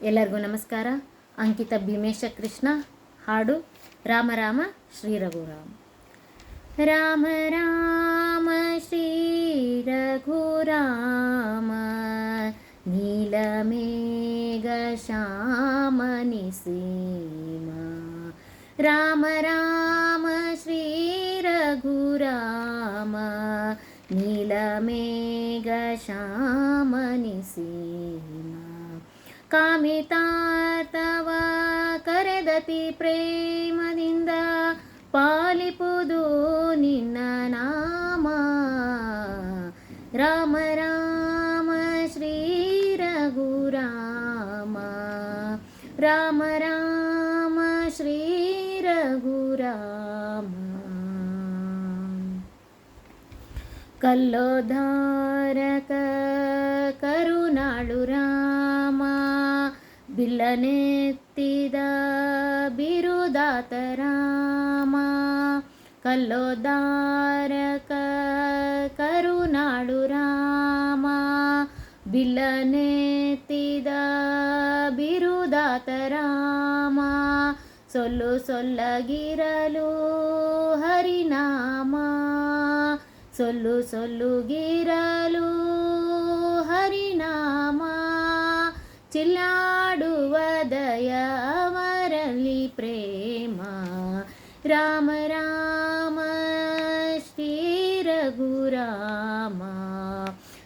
ಎಲ್ಲರಿಗೂ ನಮಸ್ಕಾರ. ಅಂಕಿತ ಭೀಮೇಶ ಕೃಷ್ಣ ಹಾಡು ರಾಮ ರಾಮ ಶ್ರೀ ರಘುರಾಮ. ರಾಮ ರಾಮ ಶ್ರೀ ರಘುರಾಮ ನೀಲಮೇಘ ಶ್ಯಾಮನಿ ಸೀಮಾ. ರಾಮ ರಾಮ ಶ್ರೀ ರಘುರಾಮ ನೀಲಮೇಘ ಶ್ಯಾಮನಿ ಸೀಮಾ. ಕಾಮಿತಾರ್ಥವ ಕರೆದತಿ ಪ್ರೇಮದಿಂದ ಪಾಲಿಪುದು ನಿನ್ನ ನಾಮ. ರಾಮ ರಾಮ ಶ್ರೀ ರಘುರಾಮ ರಾಮ ರಾಮ ಶ್ರೀ ರಘುರಾಮ. ಕಲ್ಲೋದ್ಧಾರಕ ಕರುಣಾಳು ರಾಮ ಬಿಲ್ಲನೆತ್ತಿದ ಬಿರುದಾತ ರಾಮ. ಕಲ್ಲೋದ್ಧಾರಕ ಕರುಣಾಳು ರಾಮ ಬಿಲ್ಲನೆತ್ತಿದ ಬಿರುದಾತ ರಾಮ. ಸೊಲ್ಲು ಸೊಲ್ಲಗಿರಲು ಹರಿನಾಮ. ಸೊಲ್ಲು ಸೊಲ್ಲುಗಿರಲು ಹರಿನಾಮ. ಚಿಲ್ಲಾಡುವ ದಯವರಲ್ಲಿ ಪ್ರೇಮ. ರಾಮ ರಾಮ ಶ್ರೀ ರಘುರಾಮ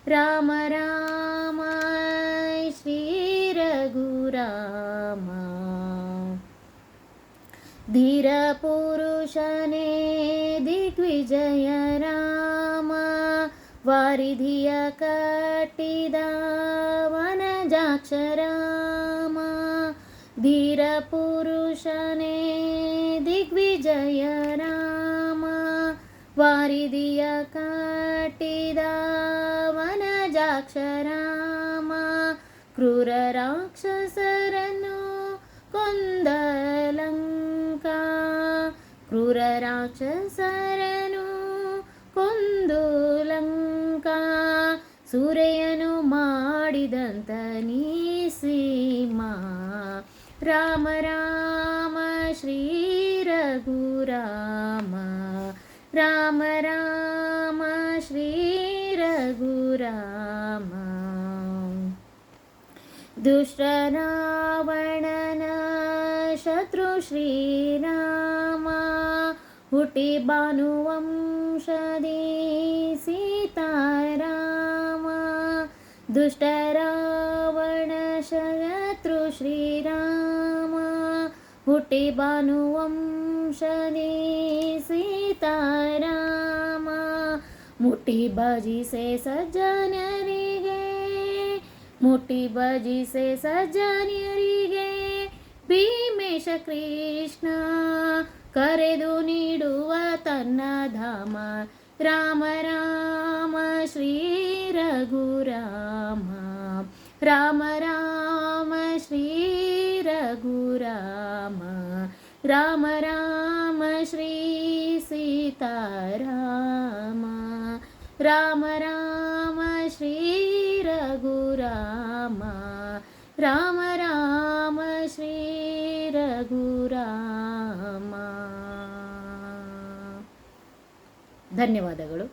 ರಾಮ ರಾಮ ಶ್ರೀ ರಘುರಾಮ. ಧೀರ ಪುರುಷನೇ ದಿಗ್ವಿಜಯ ರಾಮ ವಾರಿಧಿಯ ಕಟ್ಟಿದ ವನಜಾಕ್ಷ ರಾಮ. ಧೀರ ಪುರುಷನೇ ದಿಗ್ವಿಜಯ ರಾಮ ವಾರಿಧಿಯ ಕಟ್ಟಿದ ವನಜಾಕ್ಷ ರಾಮ. ಕ್ರೂರ ರಾಕ್ಷಸರನ್ನು ಕೊಂದ ಲಂಕಾ. ಕ್ರೂರ ರಾಕ್ಷಸರನು ಕೊಂದು ಲಂಕಾ. ಸೂರೆಯನು ಮಾಡಿದಂತ ನೀ ಸೀಮಾ. ರಾಮ ರಾಮ ಶ್ರೀ ರಘುರಾಮ ರಾಮ ರಾಮ ಶ್ರೀ ರಘುರಾಮ. ದುಷ್ಟ ರಾವಣನ ಶತ್ರು ಶ್ರೀರಾಮ ಹುಟ್ಟಿ ಭಾನುವಂಶದಿ ಸೀತಾರಾಮ. ದುಷ್ಟ ರಾವಣ ಶತ್ರು ಶ್ರೀರಾಮ ಹುಟ್ಟಿ ಭಾನುವಂಶದಿ ಸೀತಾರಾಮ. ಮುಟ್ಟಿ ಭಜಿಸೆ ಸಜ್ಜನರಿಗೆ ಮುಟ್ಟಿ ಭಜಿಸೆ ಸಜ್ಜನರಿಗೆ ಭೀಮೇಶ ಕೃಷ್ಣ ಕರೆದು ನೀಡುವ ತನ್ನ ಧಾಮ. ರಾಮ ರಾಮ ಶ್ರೀ ರಘುರಾಮ ರಾಮ ರಾಮ ಶ್ರೀ ರಘುರಾಮ ರಾಮ ರಾಮ ಶ್ರೀ ಸೀತಾರಾಮ. ರಾಮ ರಾಮ ಶ್ರೀ ರಘುರಾಮ ರಾಮ ರಾಮ ಶ್ರೀ ರಘುರಾಮ. ಧನ್ಯವಾದಗಳು.